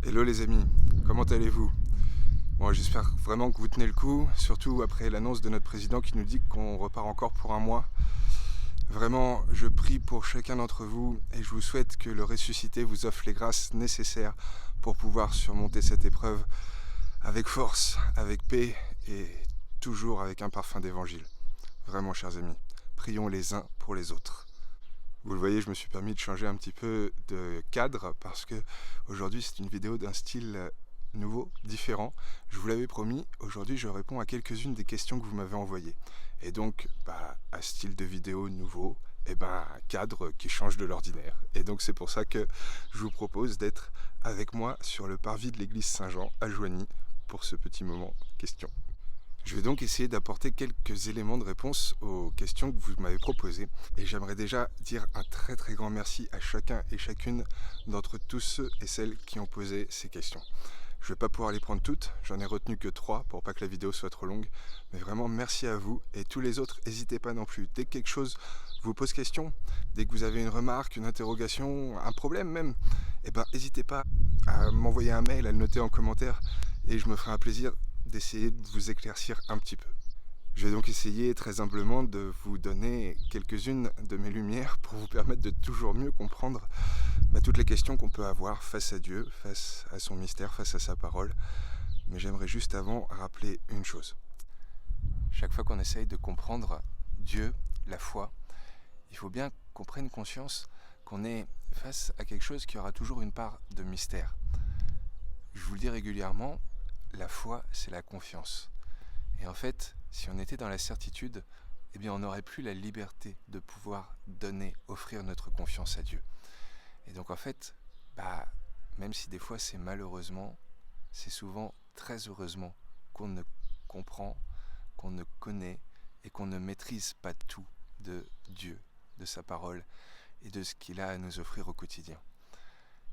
Hello les amis, comment allez-vous? Bon, j'espère vraiment que vous tenez le coup, surtout après l'annonce de notre président qui nous dit qu'on repart encore pour un mois. Vraiment, je prie pour chacun d'entre vous et je vous souhaite que le ressuscité vous offre les grâces nécessaires pour pouvoir surmonter cette épreuve avec force, avec paix et toujours avec un parfum d'évangile. Vraiment, chers amis, prions les uns pour les autres. Vous le voyez, je me suis permis de changer un petit peu de cadre parce que aujourd'hui c'est une vidéo d'un style nouveau, différent. Je vous l'avais promis, aujourd'hui je réponds à quelques-unes des questions que vous m'avez envoyées. Et donc, un style de vidéo nouveau, un cadre qui change de l'ordinaire. Et donc c'est pour ça que je vous propose d'être avec moi sur le parvis de l'église Saint-Jean à Joigny pour ce petit moment question. Je vais donc essayer d'apporter quelques éléments de réponse aux questions que vous m'avez proposées. Et j'aimerais déjà dire un très très grand merci à chacun et chacune d'entre tous ceux et celles qui ont posé ces questions. Je ne vais pas pouvoir les prendre toutes, j'en ai retenu que 3 pour pas que la vidéo soit trop longue. Mais vraiment merci à vous et tous les autres, n'hésitez pas non plus. Dès que quelque chose vous pose question, dès que vous avez une remarque, une interrogation, un problème même, n'hésitez pas à m'envoyer un mail, à le noter en commentaire et je me ferai un plaisir d'essayer de vous éclaircir un petit peu. Je vais donc essayer très humblement de vous donner quelques-unes de mes lumières pour vous permettre de toujours mieux comprendre toutes les questions qu'on peut avoir face à Dieu, face à son mystère, face à sa parole. Mais j'aimerais juste avant rappeler une chose. Chaque fois qu'on essaye de comprendre Dieu, la foi, il faut bien qu'on prenne conscience qu'on est face à quelque chose qui aura toujours une part de mystère. Je vous le dis régulièrement, la foi, c'est la confiance. Et en fait, si on était dans la certitude, on n'aurait plus la liberté de pouvoir donner, offrir notre confiance à Dieu. Et donc en fait, même si des fois c'est malheureusement, c'est souvent très heureusement qu'on ne comprend, qu'on ne connaît et qu'on ne maîtrise pas tout de Dieu, de sa parole et de ce qu'il a à nous offrir au quotidien.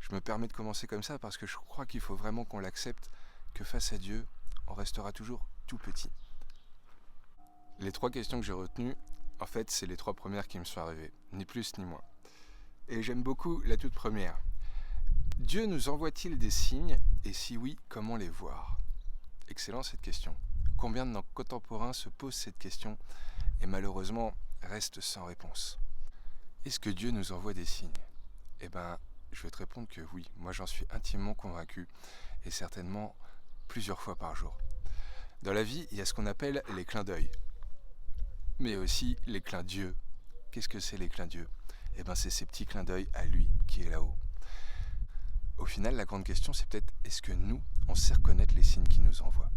Je me permets de commencer comme ça parce que je crois qu'il faut vraiment qu'on l'accepte, que face à Dieu, on restera toujours tout petit. Les 3 questions que j'ai retenues, en fait, c'est les 3 premières qui me sont arrivées, ni plus ni moins. Et j'aime beaucoup la toute première. Dieu nous envoie-t-il des signes, et si oui, comment les voir? Excellent cette question. Combien de nos contemporains se posent cette question et malheureusement restent sans réponse? Est-ce que Dieu nous envoie des signes? Je vais te répondre que oui, moi j'en suis intimement convaincu, et certainement plusieurs fois par jour. Dans la vie, il y a ce qu'on appelle les clins d'œil, mais aussi les clins d'yeux. Qu'est-ce que c'est les clins d'yeux? C'est ces petits clins d'œil à lui qui est là-haut. Au final, la grande question, c'est peut-être est-ce que nous, on sait reconnaître les signes qu'il nous envoie?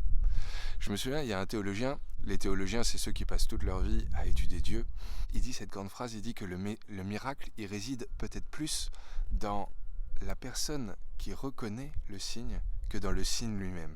Je me souviens, il y a un théologien, les théologiens, c'est ceux qui passent toute leur vie à étudier Dieu. Il dit cette grande phrase, il dit que le miracle, il réside peut-être plus dans la personne qui reconnaît le signe que dans le signe lui-même.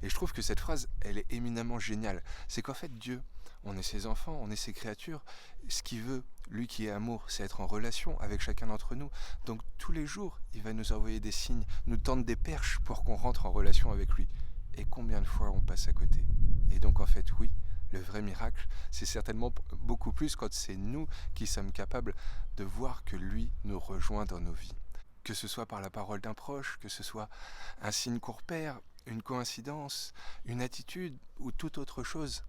Et je trouve que cette phrase, elle est éminemment géniale. C'est qu'en fait, Dieu, on est ses enfants, on est ses créatures. Ce qu'il veut, lui qui est amour, c'est être en relation avec chacun d'entre nous. Donc tous les jours, il va nous envoyer des signes, nous tendre des perches pour qu'on rentre en relation avec lui. Et combien de fois on passe à côté? Et donc en fait, oui, le vrai miracle, c'est certainement beaucoup plus quand c'est nous qui sommes capables de voir que lui nous rejoint dans nos vies. Que ce soit par la parole d'un proche, que ce soit un signe qu'on repère, une coïncidence, une attitude ou toute autre chose,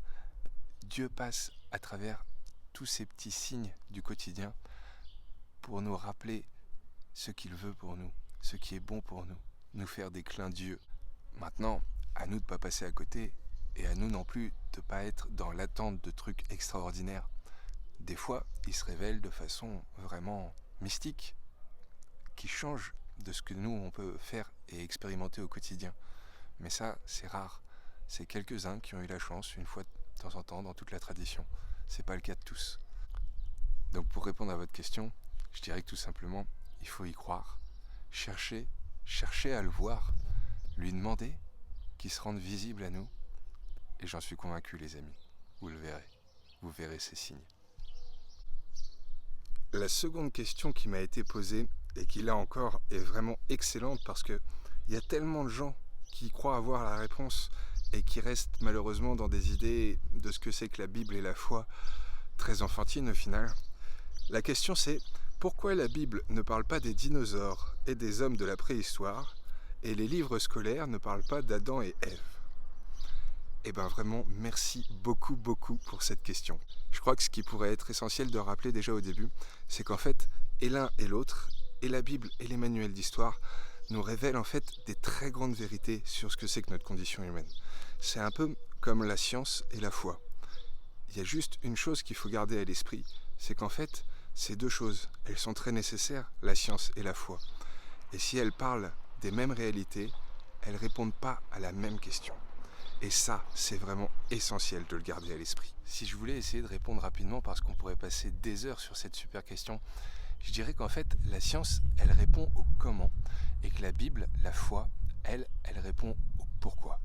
Dieu passe à travers tous ces petits signes du quotidien pour nous rappeler ce qu'il veut pour nous, ce qui est bon pour nous faire des clins d'yeux. Maintenant, à nous de ne pas passer à côté et à nous non plus de ne pas être dans l'attente de trucs extraordinaires. Des fois, il se révèle de façon vraiment mystique, qui change de ce que nous on peut faire et expérimenter au quotidien. Mais ça, c'est rare. C'est quelques-uns qui ont eu la chance, une fois de temps en temps, dans toute la tradition. C'est pas le cas de tous. Donc pour répondre à votre question, je dirais que tout simplement, il faut y croire. Chercher à le voir, lui demander qu'il se rende visible à nous. Et j'en suis convaincu, les amis. Vous le verrez. Vous verrez ces signes. La seconde question qui m'a été posée, et qui là encore est vraiment excellente parce qu'il y a tellement de gens qui croient avoir la réponse et qui restent malheureusement dans des idées de ce que c'est que la Bible et la foi, très enfantines au final. La question c'est, pourquoi la Bible ne parle pas des dinosaures et des hommes de la préhistoire et les livres scolaires ne parlent pas d'Adam et Ève. Eh bien vraiment, merci beaucoup pour cette question. Je crois que ce qui pourrait être essentiel de rappeler déjà au début, c'est qu'en fait, et l'un et l'autre, et la Bible et les manuels d'histoire, nous révèlent en fait des très grandes vérités sur ce que c'est que notre condition humaine. C'est un peu comme la science et la foi. Il y a juste une chose qu'il faut garder à l'esprit, c'est qu'en fait, ces deux choses, elles sont très nécessaires, la science et la foi. Et si elles parlent des mêmes réalités, elles ne répondent pas à la même question. Et ça, c'est vraiment essentiel de le garder à l'esprit. Si je voulais essayer de répondre rapidement, parce qu'on pourrait passer des heures sur cette super question, je dirais qu'en fait, la science, elle répond au comment, et que la Bible, la foi, elle répond au pourquoi.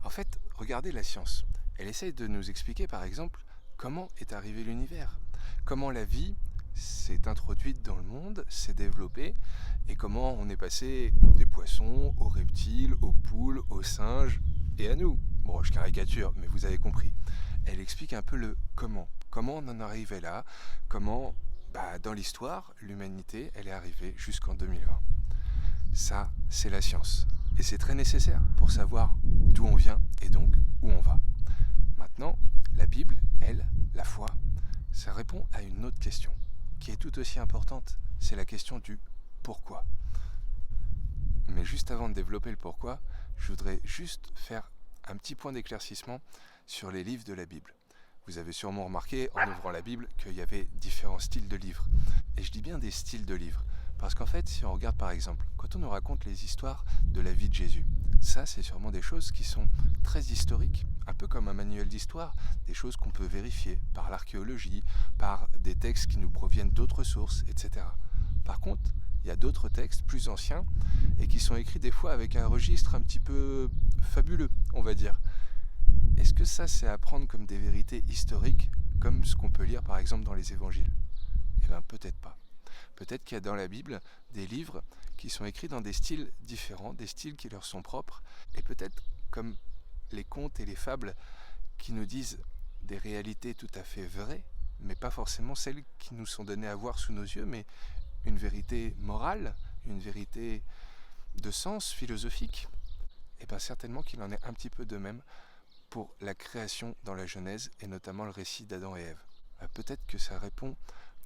En fait, regardez la science. Elle essaye de nous expliquer, par exemple, comment est arrivé l'univers, comment la vie s'est introduite dans le monde, s'est développée, et comment on est passé des poissons aux reptiles, aux poules, aux singes, et à nous. Bon, je caricature, mais vous avez compris. Elle explique un peu le comment. Comment on en arrivait là, comment, dans l'histoire, l'humanité, elle est arrivée jusqu'en 2020. Ça, c'est la science. Et c'est très nécessaire pour savoir d'où on vient et donc où on va. Maintenant, la Bible, elle, la foi, ça répond à une autre question, qui est tout aussi importante. C'est la question du pourquoi. Mais juste avant de développer le pourquoi, je voudrais juste faire un petit point d'éclaircissement sur les livres de la Bible. Vous avez sûrement remarqué, en ouvrant la Bible, qu'il y avait différents styles de livres. Et je dis bien des styles de livres, parce qu'en fait, si on regarde par exemple, quand on nous raconte les histoires de la vie de Jésus, ça c'est sûrement des choses qui sont très historiques, un peu comme un manuel d'histoire, des choses qu'on peut vérifier par l'archéologie, par des textes qui nous proviennent d'autres sources, etc. Par contre, il y a d'autres textes plus anciens et qui sont écrits des fois avec un registre un petit peu fabuleux, on va dire. Est-ce que ça, c'est à prendre comme des vérités historiques, comme ce qu'on peut lire par exemple dans les évangiles ? Eh bien, peut-être pas. Peut-être qu'il y a dans la Bible des livres qui sont écrits dans des styles différents, des styles qui leur sont propres, et peut-être comme les contes et les fables qui nous disent des réalités tout à fait vraies, mais pas forcément celles qui nous sont données à voir sous nos yeux, mais une vérité morale, une vérité de sens philosophique. Et bien certainement qu'il en est un petit peu de même pour la création dans la Genèse, et notamment le récit d'Adam et Ève. Peut-être que ça répond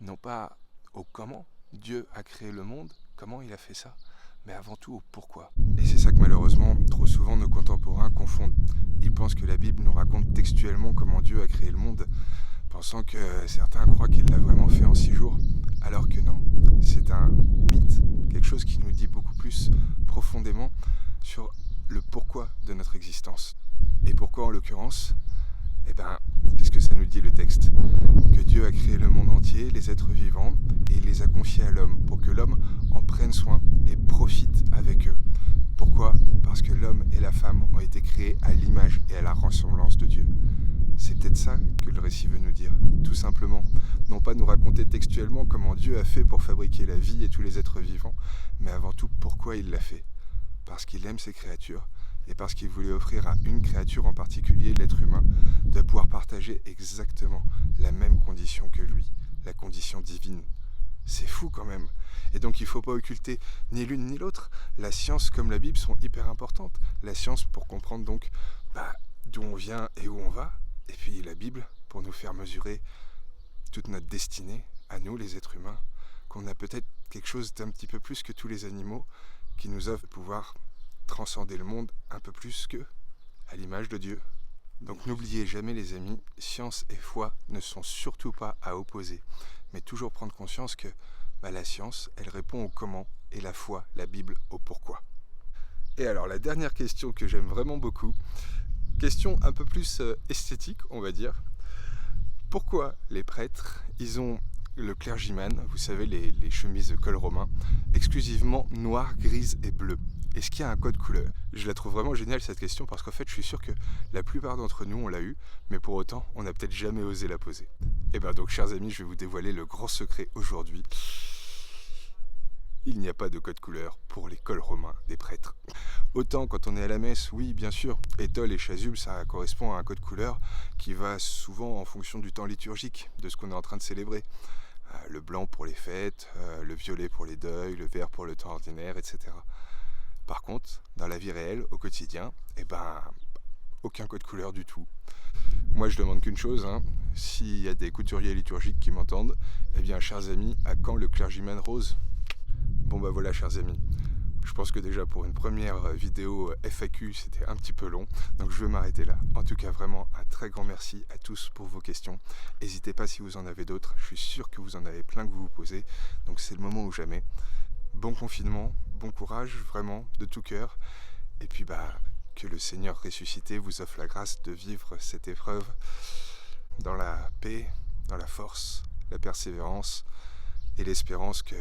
non pas au comment Dieu a créé le monde, comment il a fait ça, mais avant tout au pourquoi. Et c'est ça que malheureusement, trop souvent nos contemporains confondent. Ils pensent que la Bible nous raconte textuellement comment Dieu a créé le monde, pensant que certains croient qu'il l'a vraiment fait en 6 jours, alors que non, c'est un mythe, quelque chose qui nous dit beaucoup plus profondément sur le pourquoi de notre existence. Et pourquoi en l'occurrence ? Qu'est-ce que ça nous dit le texte ? Que Dieu a créé le monde entier, les êtres vivants, et il les a confiés à l'homme, pour que l'homme en prenne soin et profite avec eux. Pourquoi ? Parce que l'homme et la femme ont été créés à l'image et à la ressemblance de Dieu. C'est peut-être ça que le récit veut nous dire, tout simplement. Non pas nous raconter textuellement comment Dieu a fait pour fabriquer la vie et tous les êtres vivants, mais avant tout pourquoi il l'a fait. Parce qu'il aime ses créatures, et parce qu'il voulait offrir à une créature en particulier, l'être humain, de pouvoir partager exactement la même condition que lui, la condition divine. C'est fou quand même. Et donc il ne faut pas occulter ni l'une ni l'autre. La science comme la Bible sont hyper importantes. La science pour comprendre donc d'où on vient et où on va, et puis la Bible pour nous faire mesurer toute notre destinée, à nous les êtres humains, qu'on a peut-être quelque chose d'un petit peu plus que tous les animaux, qui nous offre de pouvoir transcender le monde un peu plus qu'eux, à l'image de Dieu. Donc n'oubliez jamais les amis, science et foi ne sont surtout pas à opposer, mais toujours prendre conscience que la science, elle répond au comment, et la foi, la Bible, au pourquoi. Et alors la dernière question que j'aime vraiment beaucoup, question un peu plus esthétique on va dire, pourquoi les prêtres, ils ont le clergyman, vous savez les chemises de col romain, exclusivement noires, grises et bleues? Est-ce qu'il y a un code couleur ? Je la trouve vraiment géniale cette question parce qu'en fait je suis sûr que la plupart d'entre nous on l'a eu, mais pour autant on n'a peut-être jamais osé la poser. Et donc chers amis, je vais vous dévoiler le grand secret aujourd'hui. Il n'y a pas de code couleur pour les cols romains des prêtres. Autant quand on est à la messe, oui bien sûr, étole et chasuble ça correspond à un code couleur qui va souvent en fonction du temps liturgique, de ce qu'on est en train de célébrer. Le blanc pour les fêtes, le violet pour les deuils, le vert pour le temps ordinaire, etc. Par contre, dans la vie réelle, au quotidien, aucun code couleur du tout. Moi, je demande qu'une chose, s'il y a des couturiers liturgiques qui m'entendent, chers amis, à quand le clergyman rose? Bon voilà, chers amis, je pense que déjà pour une première vidéo FAQ, c'était un petit peu long, donc je vais m'arrêter là. En tout cas, vraiment, un très grand merci à tous pour vos questions. N'hésitez pas si vous en avez d'autres, je suis sûr que vous en avez plein que vous vous posez, donc c'est le moment ou jamais. Bon confinement, bon courage, vraiment, de tout cœur, et puis que le Seigneur ressuscité vous offre la grâce de vivre cette épreuve dans la paix, dans la force, la persévérance et l'espérance que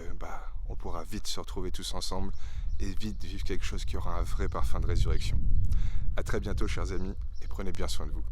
on pourra vite se retrouver tous ensemble et vite vivre quelque chose qui aura un vrai parfum de résurrection. A très bientôt, chers amis, et prenez bien soin de vous.